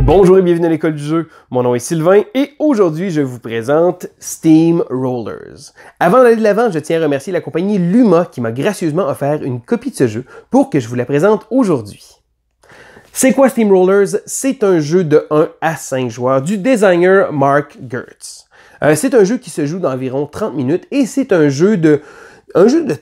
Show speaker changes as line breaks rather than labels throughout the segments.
Bonjour et bienvenue à l'école du jeu, mon nom est Sylvain et aujourd'hui je vous présente Steamrollers. Avant d'aller de l'avant, je tiens à remercier la compagnie Luma qui m'a gracieusement offert une copie de ce jeu pour que je vous la présente aujourd'hui. C'est quoi Steamrollers? C'est un jeu de 1 à 5 joueurs du designer Mark Gertz. C'est un jeu qui se joue d'environ 30 minutes et c'est un jeu de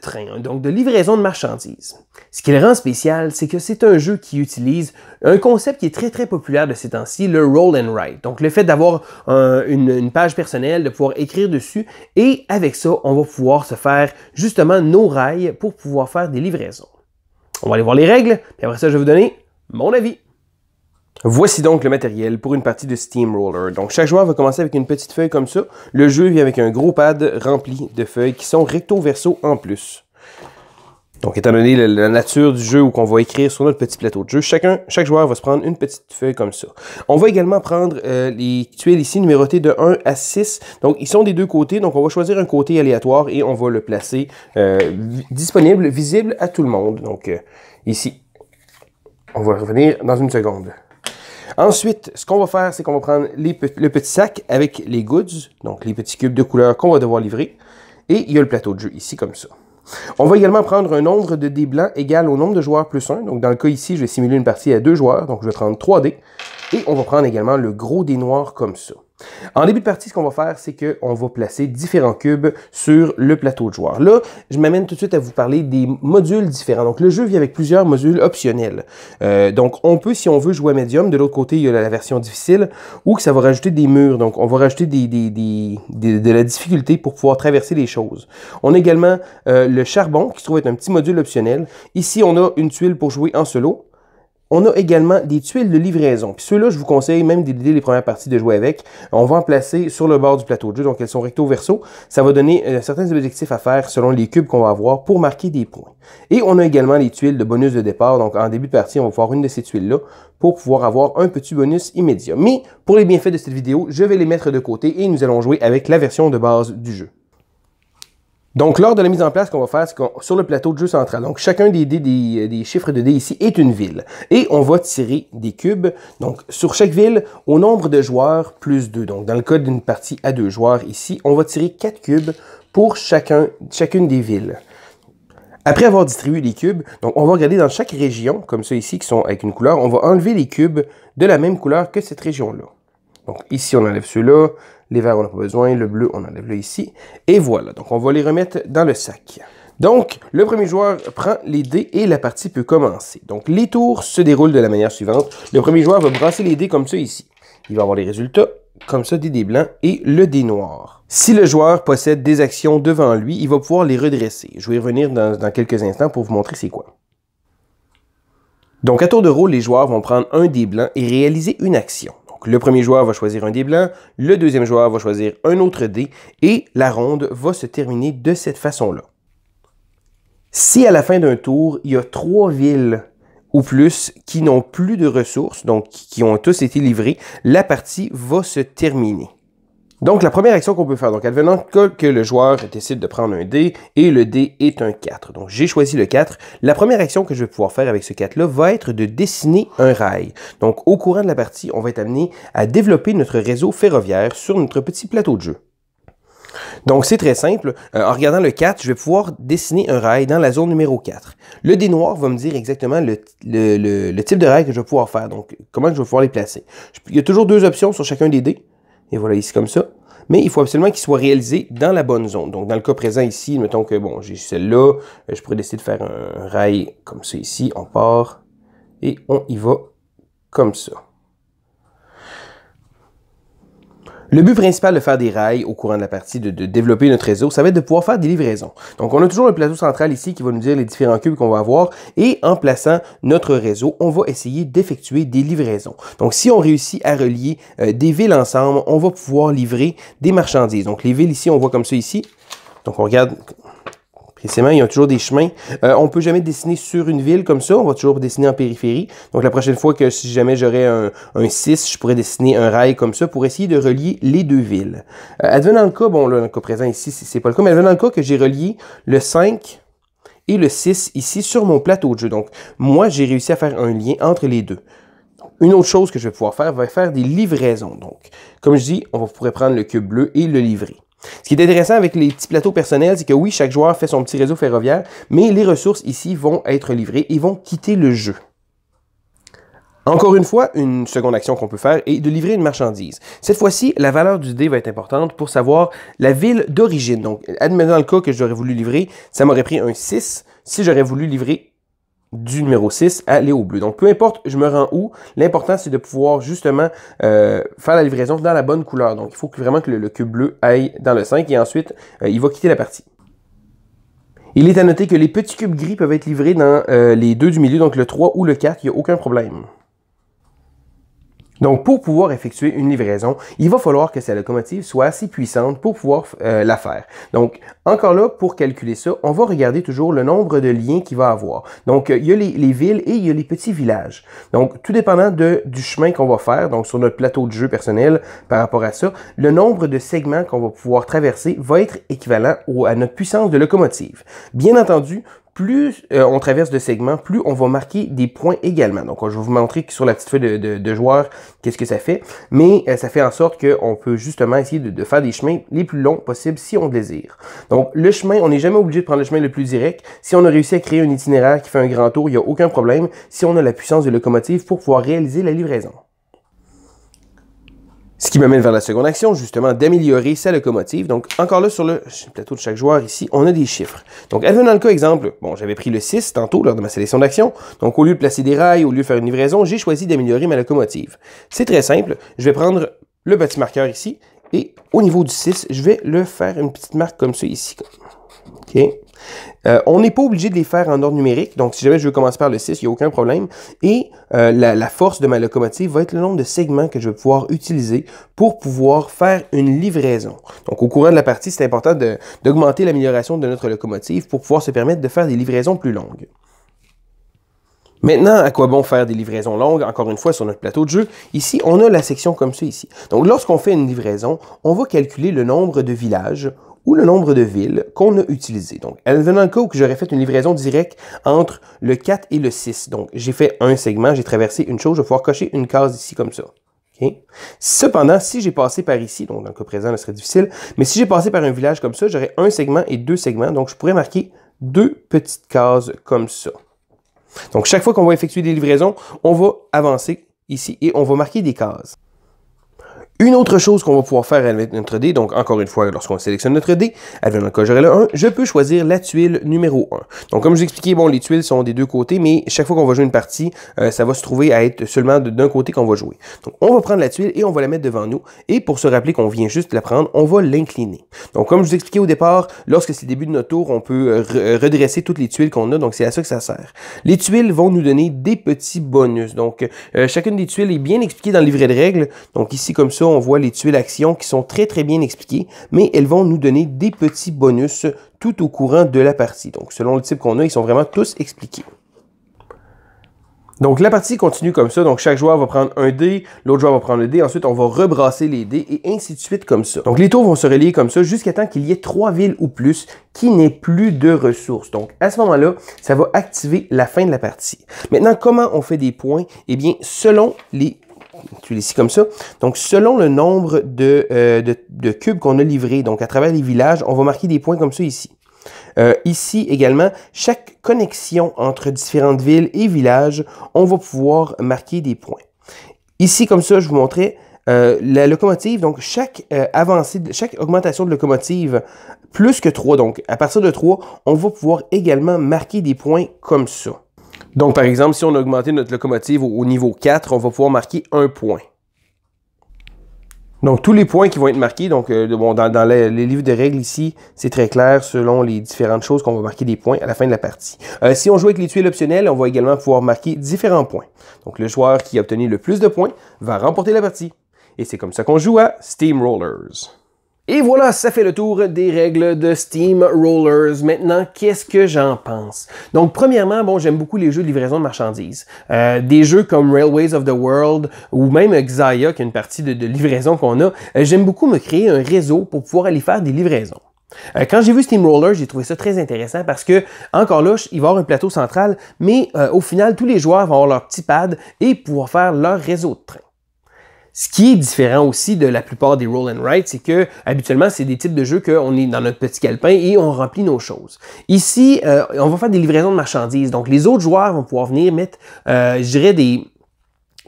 train, donc de livraison de marchandises. Ce qui le rend spécial, c'est que c'est un jeu qui utilise un concept qui est très populaire de ces temps-ci, le roll and write. Donc le fait d'avoir une page personnelle, de pouvoir écrire dessus, et avec ça, on va pouvoir se faire justement nos rails pour pouvoir faire des livraisons. On va aller voir les règles, puis après ça, je vais vous donner mon avis. Voici donc le matériel pour une partie de Steamroller. Donc chaque joueur va commencer avec une petite feuille comme ça. Le jeu vient avec un gros pad rempli de feuilles qui sont recto-verso en plus. Donc étant donné la nature du jeu où on va écrire sur notre petit plateau de jeu, chaque joueur va se prendre une petite feuille comme ça. On va également prendre les tuiles ici numérotées de 1 à 6. Donc ils sont des deux côtés, donc on va choisir un côté aléatoire et on va le placer disponible, visible à tout le monde. Donc ici, on va revenir dans une seconde. Ensuite, ce qu'on va faire, c'est qu'on va prendre le petit sac avec les goods, donc les petits cubes de couleur qu'on va devoir livrer. Et il y a le plateau de jeu ici, comme ça. On va également prendre un nombre de dés blancs égal au nombre de joueurs plus 1. Donc dans le cas ici, je vais simuler une partie à 2 joueurs, donc je vais prendre 3 dés. Et on va prendre également le gros dé noir comme ça. En début de partie, ce qu'on va faire, c'est qu'on va placer différents cubes sur le plateau de joueurs. Là, je m'amène tout de suite à vous parler des modules différents. Donc, le jeu vient avec plusieurs modules optionnels. Donc, on peut, si on veut, jouer à médium. De l'autre côté, il y a la version difficile, ou que ça va rajouter des murs. Donc, on va rajouter de la difficulté pour pouvoir traverser les choses. On a également le charbon, qui se trouve être un petit module optionnel. Ici, on a une tuile pour jouer en solo. On a également des tuiles de livraison. Puis ceux-là, je vous conseille même dès les premières parties de jouer avec. On va en placer sur le bord du plateau de jeu. Donc, elles sont recto-verso. Ça va donner certains objectifs à faire selon les cubes qu'on va avoir pour marquer des points. Et on a également les tuiles de bonus de départ. Donc, en début de partie, on va voir une de ces tuiles-là pour pouvoir avoir un petit bonus immédiat. Mais, pour les bienfaits de cette vidéo, je vais les mettre de côté et nous allons jouer avec la version de base du jeu. Donc, lors de la mise en place, ce qu'on va faire, c'est qu'on sur le plateau de jeu central, donc chacun des chiffres de dés ici est une ville. Et on va tirer des cubes, donc sur chaque ville, au nombre de joueurs plus 2. Donc, dans le cas d'une partie à 2 joueurs ici, on va tirer 4 cubes pour chacune des villes. Après avoir distribué les cubes, donc on va regarder dans chaque région, comme ça ici, qui sont avec une couleur, on va enlever les cubes de la même couleur que cette région-là. Donc ici, on enlève ceux-là, les verts, on n'a pas besoin, le bleu, on enlève là ici, et voilà. Donc on va les remettre dans le sac. Donc, le premier joueur prend les dés et la partie peut commencer. Donc les tours se déroulent de la manière suivante. Le premier joueur va brasser les dés comme ça ici. Il va avoir les résultats, comme ça, des dés blancs et le dé noir. Si le joueur possède des actions devant lui, il va pouvoir les redresser. Je vais y revenir dans quelques instants pour vous montrer c'est quoi. Donc à tour de rôle, les joueurs vont prendre un dé blanc et réaliser une action. Donc, le premier joueur va choisir un dé blanc, le deuxième joueur va choisir un autre dé et la ronde va se terminer de cette façon-là. Si à la fin d'un tour, il y a 3 villes ou plus qui n'ont plus de ressources, donc qui ont tous été livrées, la partie va se terminer. Donc, la première action qu'on peut faire, donc advenant que le joueur décide de prendre un dé et le dé est un 4. Donc, j'ai choisi le 4. La première action que je vais pouvoir faire avec ce 4-là va être de dessiner un rail. Donc, au courant de la partie, on va être amené à développer notre réseau ferroviaire sur notre petit plateau de jeu. Donc, c'est très simple. En regardant le 4, je vais pouvoir dessiner un rail dans la zone numéro 4. Le dé noir va me dire exactement le type de rail que je vais pouvoir faire. Donc, comment je vais pouvoir les placer. Il y a toujours 2 options sur chacun des dés. Et voilà, ici comme ça. Mais il faut absolument qu'il soit réalisé dans la bonne zone. Donc, dans le cas présent ici, mettons que, bon, j'ai celle-là. Je pourrais décider de faire un rail comme ça ici. On part et on y va comme ça. Le but principal de faire des rails au courant de la partie, de développer notre réseau, ça va être de pouvoir faire des livraisons. Donc, on a toujours le plateau central ici qui va nous dire les différents cubes qu'on va avoir. Et en plaçant notre réseau, on va essayer d'effectuer des livraisons. Donc, si on réussit à relier des villes ensemble, on va pouvoir livrer des marchandises. Donc, les villes ici, on voit comme ça ici. Donc, on regarde précisément, il y a toujours des chemins. On ne peut jamais dessiner sur une ville comme ça. On va toujours dessiner en périphérie. Donc, la prochaine fois que si jamais j'aurais un 6, je pourrais dessiner un rail comme ça pour essayer de relier les 2 villes. Advenant le cas, bon, là, dans le cas présent ici, c'est pas le cas, mais advenant le cas que j'ai relié le 5 et le 6 ici sur mon plateau de jeu. Donc, moi, j'ai réussi à faire un lien entre les deux. Une autre chose que je vais pouvoir faire va faire des livraisons. Donc, comme je dis, on pourrait prendre le cube bleu et le livrer. Ce qui est intéressant avec les petits plateaux personnels, c'est que oui, chaque joueur fait son petit réseau ferroviaire, mais les ressources ici vont être livrées et vont quitter le jeu. Encore une fois, une seconde action qu'on peut faire est de livrer une marchandise. Cette fois-ci, la valeur du dé va être importante pour savoir la ville d'origine. Donc, admettons dans le cas que j'aurais voulu livrer, ça m'aurait pris un 6 si j'aurais voulu livrer du numéro 6 à Léo Bleu. Donc, peu importe je me rends où, l'important c'est de pouvoir justement faire la livraison dans la bonne couleur. Donc, il faut vraiment que le cube bleu aille dans le 5 et ensuite, il va quitter la partie. Il est à noter que les petits cubes gris peuvent être livrés dans les deux du milieu, donc le 3 ou le 4, il n'y a aucun problème. Donc, pour pouvoir effectuer une livraison, il va falloir que sa locomotive soit assez puissante pour pouvoir la faire. Donc, encore là, pour calculer ça, on va regarder toujours le nombre de liens qu'il va avoir. Donc, il y a les villes et il y a les petits villages. Donc, tout dépendant du chemin qu'on va faire, donc sur notre plateau de jeu personnel par rapport à ça, le nombre de segments qu'on va pouvoir traverser va être équivalent à notre puissance de locomotive. Bien entendu, plus on traverse de segments, plus on va marquer des points également. Donc, je vais vous montrer sur la petite feuille de joueur qu'est-ce que ça fait. Mais ça fait en sorte qu'on peut justement essayer de faire des chemins les plus longs possibles si on le désire. Donc, le chemin, on n'est jamais obligé de prendre le chemin le plus direct. Si on a réussi à créer un itinéraire qui fait un grand tour, il n'y a aucun problème si on a la puissance de locomotive pour pouvoir réaliser la livraison. Ce qui m'amène vers la seconde action, justement, d'améliorer sa locomotive. Donc, encore là, sur le plateau de chaque joueur, ici, on a des chiffres. Donc, advenant le cas, exemple, bon, j'avais pris le 6 tantôt, lors de ma sélection d'action. Donc, au lieu de placer des rails, au lieu de faire une livraison, j'ai choisi d'améliorer ma locomotive. C'est très simple. Je vais prendre le petit marqueur ici, et au niveau du 6, je vais le faire une petite marque comme ça, ici. OK. On n'est pas obligé de les faire en ordre numérique, donc si jamais je veux commencer par le 6, il n'y a aucun problème. Et la force de ma locomotive va être le nombre de segments que je vais pouvoir utiliser pour pouvoir faire une livraison. Donc au courant de la partie, c'est important d'augmenter l'amélioration de notre locomotive pour pouvoir se permettre de faire des livraisons plus longues. Maintenant, à quoi bon faire des livraisons longues? Encore une fois, sur notre plateau de jeu, ici, on a la section comme ça ici. Donc lorsqu'on fait une livraison, on va calculer le nombre de villages ou le nombre de villes qu'on a utilisées. Donc, advenant le cas où j'aurais fait une livraison directe entre le 4 et le 6. Donc, j'ai fait un segment, j'ai traversé une chose, je vais pouvoir cocher une case ici comme ça. Okay? Cependant, si j'ai passé par ici, donc dans le cas présent, ce serait difficile, mais si j'ai passé par un village comme ça, j'aurais un segment et deux segments, donc je pourrais marquer deux petites cases comme ça. Donc, chaque fois qu'on va effectuer des livraisons, on va avancer ici et on va marquer des cases. Une autre chose qu'on va pouvoir faire avec notre dé, donc encore une fois, lorsqu'on sélectionne notre dé, advenant le cas j'aurai le 1, je peux choisir la tuile numéro 1. Donc comme je vous expliquais, bon, les tuiles sont des deux côtés, mais chaque fois qu'on va jouer une partie, ça va se trouver à être seulement d'un côté qu'on va jouer. Donc on va prendre la tuile et on va la mettre devant nous, et pour se rappeler qu'on vient juste de la prendre, on va l'incliner. Donc comme je vous expliquais au départ, lorsque c'est le début de notre tour, on peut redresser toutes les tuiles qu'on a, donc c'est à ça que ça sert. Les tuiles vont nous donner des petits bonus, donc chacune des tuiles est bien expliquée dans le livret de règles, donc ici comme ça, on voit les tuiles actions qui sont très bien expliquées, mais elles vont nous donner des petits bonus tout au courant de la partie. Donc, selon le type qu'on a, ils sont vraiment tous expliqués. Donc, la partie continue comme ça. Donc, chaque joueur va prendre un dé, l'autre joueur va prendre le dé. Ensuite, on va rebrasser les dés et ainsi de suite comme ça. Donc, les tours vont se relier comme ça jusqu'à temps qu'il y ait 3 villes ou plus qui n'aient plus de ressources. Donc, à ce moment-là, ça va activer la fin de la partie. Maintenant, comment on fait des points? Eh bien, selon les tuiles ici comme ça. Donc, selon le nombre de cubes qu'on a livrés, donc à travers les villages, on va marquer des points comme ça ici. Ici également, chaque connexion entre différentes villes et villages, on va pouvoir marquer des points. Ici, comme ça, je vous montrais la locomotive, donc chaque augmentation de locomotive plus que 3, donc à partir de 3, on va pouvoir également marquer des points comme ça. Donc, par exemple, si on a augmenté notre locomotive au niveau 4, on va pouvoir marquer 1 point. Donc, tous les points qui vont être marqués, donc bon, dans les livres de règles ici, c'est très clair selon les différentes choses qu'on va marquer des points à la fin de la partie. Si on joue avec les tuiles optionnelles, on va également pouvoir marquer différents points. Donc, le joueur qui a obtenu le plus de points va remporter la partie. Et c'est comme ça qu'on joue à Steamrollers. Et voilà, ça fait le tour des règles de Steamrollers. Maintenant, qu'est-ce que j'en pense? Donc, premièrement, bon, j'aime beaucoup les jeux de livraison de marchandises. Des jeux comme Railways of the World ou même Xia, qui est une partie de livraison qu'on a. J'aime beaucoup me créer un réseau pour pouvoir aller faire des livraisons. Quand j'ai vu Steamroller, j'ai trouvé ça très intéressant parce que, encore là, il va y avoir un plateau central, mais au final, tous les joueurs vont avoir leur petit pad et pouvoir faire leur réseau de train. Ce qui est différent aussi de la plupart des roll and write, c'est que habituellement, c'est des types de jeux qu'on est dans notre petit calepin et on remplit nos choses. Ici, on va faire des livraisons de marchandises. Donc, les autres joueurs vont pouvoir venir mettre, je dirais,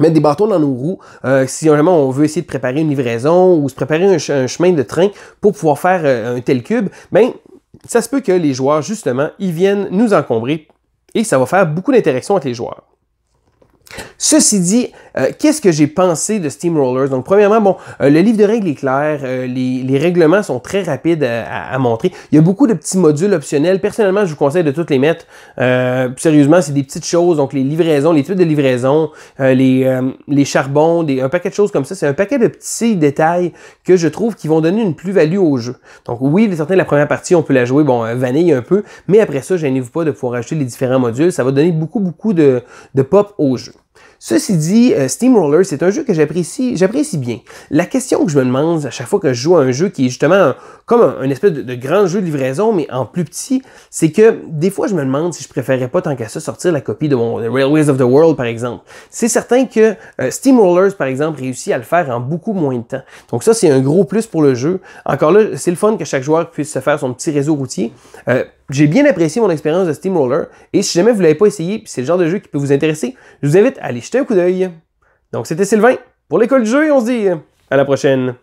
mettre des bâtons dans nos roues si vraiment on veut essayer de préparer une livraison ou se préparer un chemin de train pour pouvoir faire un tel cube, ben ça se peut que les joueurs, justement, ils viennent nous encombrer et ça va faire beaucoup d'interactions avec les joueurs. Ceci dit, qu'est-ce que j'ai pensé de Steamrollers? Donc, premièrement, bon, le livre de règles est clair, les règlements sont très rapides à montrer. Il y a beaucoup de petits modules optionnels. Personnellement, je vous conseille de tous les mettre. Sérieusement, c'est des petites choses, donc les livraisons, les trucs de livraison, les charbons, un paquet de choses comme ça. C'est un paquet de petits détails que je trouve qui vont donner une plus-value au jeu. Donc, oui, certains de la première partie, on peut la jouer, bon, vanille un peu, mais après ça, gênez-vous pas de pouvoir ajouter les différents modules. Ça va donner beaucoup de pop au jeu. Ceci dit, Steamroller, c'est un jeu que j'apprécie bien. La question que je me demande à chaque fois que je joue à un jeu qui est justement comme un espèce de grand jeu de livraison, mais en plus petit, c'est que des fois, je me demande si je préférerais pas tant qu'à ça sortir la copie de mon Railways of the World, par exemple. C'est certain que Steamrollers, par exemple, réussit à le faire en beaucoup moins de temps. Donc ça, c'est un gros plus pour le jeu. Encore là, c'est le fun que chaque joueur puisse se faire son petit réseau routier. J'ai bien apprécié mon expérience de Steamroller et si jamais vous ne l'avez pas essayé, puis c'est le genre de jeu qui peut vous intéresser, je vous invite à aller jeter un coup d'œil. Donc c'était Sylvain pour l'école du jeu et on se dit à la prochaine.